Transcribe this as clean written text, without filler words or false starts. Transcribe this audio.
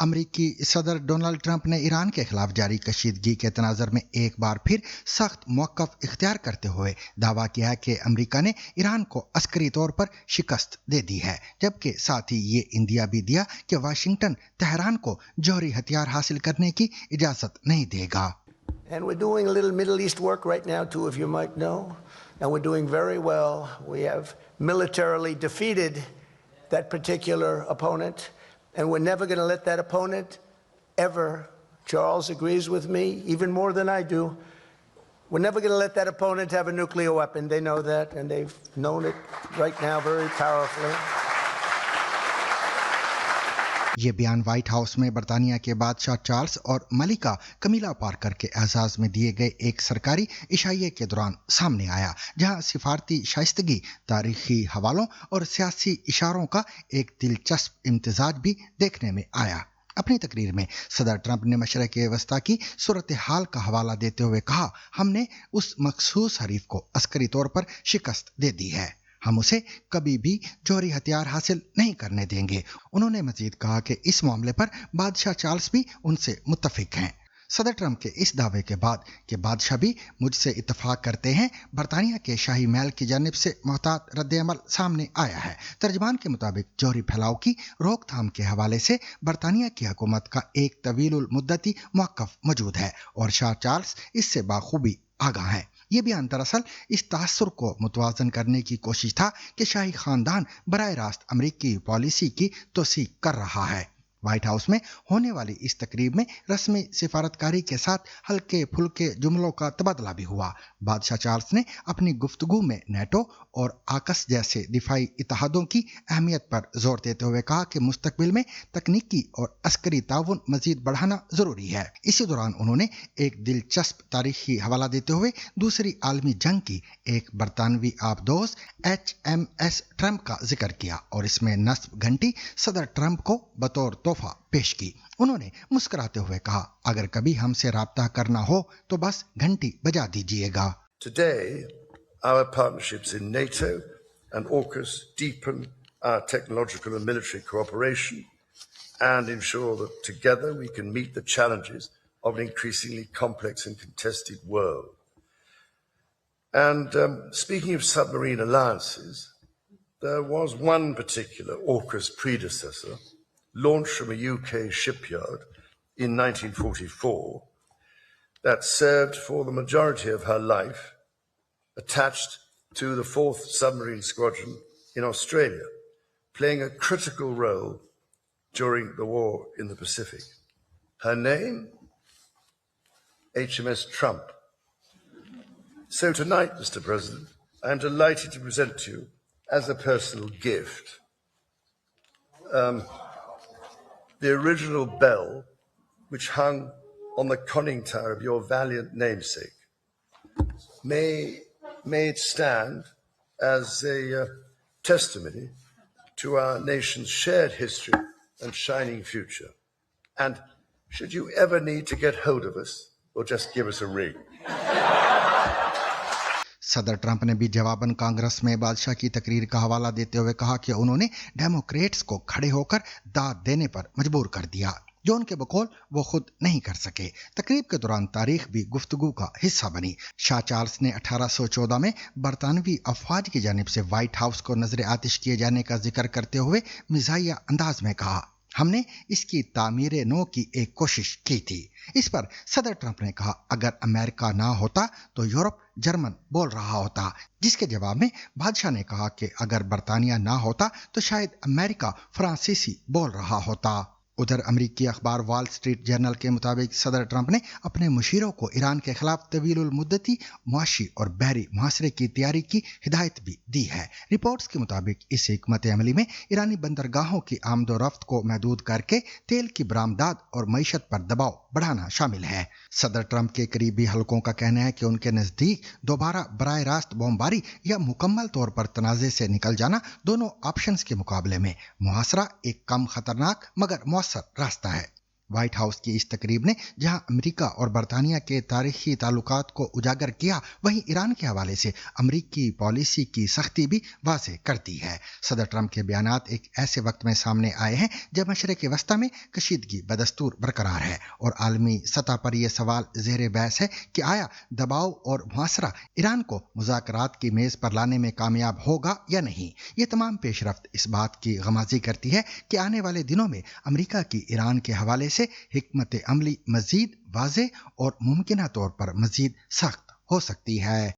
अमरीकी सदर Donald Trump ने ईरान के खिलाफ जारी कशीदगी के तनाज़र में एक बार फिर सख्त मौक़िफ़ इख्तियार करते हुए दावा किया है कि अमरीका ने ईरान को अस्करी तौर पर शिकस्त दे दी है, जबकि साथ ही ये इंदिया भी दिया कि वाशिंगटन तेहरान को जौहरी हथियार हासिल करने की इजाज़त नहीं देगा। And we're doing a little Middle East work right now too, if you might know, and we're doing very well. We have militarily defeated that particular opponent. And we're never going to let that opponent ever, Charles agrees with me, even more than I do, we're never going to let that opponent have a nuclear weapon. They know that, and they've known it right now very powerfully. ये बयान white house में बरतानिया के बादशाह Charles और मलिका कमीला Parker के एजाज में दिए गए एक सरकारी इशाइये के दौरान सामने आया, जहां सिफारती शाइस्तगी, तारीखी हवालों और सियासी इशारों का एक दिलचस्प इम्तिजाज भी देखने में आया। अपनी तकरीर में सदर ट्रंप ने मशरक़ वस्ता की सूरत हाल का हवाला देते हुए कहा, हमने उस मखसूस हरीफ को अस्करी तौर पर शिकस्त दे दी है, हम उसे कभी भी जौहरी हथियार हासिल नहीं करने देंगे। उन्होंने मजीद कहा कि इस मामले पर बादशाह चार्ल्स भी उनसे मुत्तफिक हैं। सदर ट्रंप के इस दावे के बाद कि बादशाह भी मुझसे इत्तफाक करते हैं, बरतानिया के शाही महल की जानिब से मोहतात रद्द-ए-अमल सामने आया है। तर्जमान के मुताबिक जौहरी फैलाव की रोकथाम के हवाले से बरतानिया की हुकूमत का एक तवीलुल मुद्दती मौक़िफ़ मौजूद है और शाह चार्ल्स इससे बाखूबी आगाह हैं। ये बयान दरअसल इस तासुर को मुतवाज़न करने की कोशिश था कि शाही खानदान बराह रास्त अमरीकी पॉलिसी की तौसीक कर रहा है। व्हाइट हाउस में होने वाली इस तकरीब में रस्मी सिफारतकारी के साथ हल्के फुल्के जुमलों का तबादला भी हुआ। बादशाह चार्ल्स ने अपनी गुफ्तगू में नेटो और आकस जैसे दिफाई इत्तेहादों की अहमियत पर जोर देते हुए कहा कि मुस्तकबिल में तकनीकी और अस्करी ताउन मजीद बढ़ाना जरूरी है। इसी दौरान उन्होंने एक दिलचस्प तारीखी हवाला देते हुए दूसरी आलमी जंग की एक बरतानवी आबदोज HMS ट्रंप का जिक्र किया और इसमें नस्ब घंटी सदर ट्रंप को बतौर तोहफा पेश की। उन्होंने मुस्कुराते हुए कहा, अगर कभी हमसे राब्ता करना हो तो बस घंटी बजा दीजिएगा। Today, our partnerships in NATO and AUKUS deepen our technological and military cooperation and ensure that together we can meet the challenges of an increasingly complex and contested world. And speaking of submarine alliances, there was one particular AUKUS predecessor launched from a UK shipyard in 1944 that served for the majority of her life attached to the 4th Submarine Squadron in Australia, playing a critical role during the war in the Pacific. Her name? HMS Trump. So tonight, Mr. President, I am delighted to present to you as a personal gift the original bell which hung on the conning tower of your valiant namesake. May it stand as a testimony to our nation's shared history and shining future. And should you ever need to get hold of us, or just give us a ring. सदर Trump ने भी जवाबन कांग्रेस में बादशाह की तकरीर का हवाला देते हुए कहा कि उन्होंने डेमोक्रेट्स को खड़े होकर दाद देने पर मजबूर कर दिया, जो उनके बकौल वो खुद नहीं कर सके। तकरीब के दौरान तारीख भी गुफ्तगू का हिस्सा बनी। शाह चार्ल्स ने 1814 में बरतानवी अफवाज की जानिब से व्हाइट हाउस को नजर आतिश किए जाने का जिक्र करते हुए मिजाहिया अंदाज में कहा, हमने इसकी तामीर नो की एक कोशिश की थी। इस पर सदर ट्रंप ने कहा, अगर अमेरिका ना होता तो यूरोप जर्मन बोल रहा होता, जिसके जवाब में बादशाह ने कहा कि अगर बरतानिया ना होता तो शायद अमेरिका फ्रांसीसी बोल रहा होता। उधर अमरीकी अखबार वॉल स्ट्रीट जर्नल के मुताबिक सदर ट्रंप ने अपने मुशीरों को ईरान के खिलाफ तवीलुल मुद्दती मुआशी और बहरी मुहासरे की तैयारी की हिदायत भी दी है। रिपोर्ट्स के मुताबिक इस हिकमत अमली में ईरानी बंदरगाहों की आमदोरफ्त को महदूद करके तेल की बरामदात और मईशत पर दबाव बढ़ाना शामिल है। सदर ट्रंप के करीबी हलकों का कहना है कि उनके नजदीक दोबारा बराह रास्त बमबारी या मुकम्मल तौर पर तनाज़े से निकल जाना दोनों ऑप्शंस के मुकाबले में मुहासरा एक कम खतरनाक मगर मौसर रास्ता है। وائٹ ہاؤس کی اس تقریب نے جہاں امریکہ اور برطانیہ کے تاریخی تعلقات کو اجاگر کیا، وہیں ایران کے حوالے سے امریکی پالیسی کی سختی بھی واضح کر دی ہے۔ صدر ٹرمپ کے بیانات ایک ایسے وقت میں سامنے آئے ہیں جب مشرق وسطی میں کشیدگی بدستور برقرار ہے اور عالمی سطح پر یہ سوال زیر بحث ہے کہ آیا دباؤ اور محاصرہ ایران کو مذاکرات کی میز پر لانے میں کامیاب ہوگا یا نہیں۔ یہ تمام پیش رفت اس بات کی غمازی کرتی ہے کہ آنے والے دنوں میں امریکہ کی ایران کے حوالے سے حکمت عملی مزید واضح اور ممکنہ طور پر مزید سخت ہو سکتی ہے۔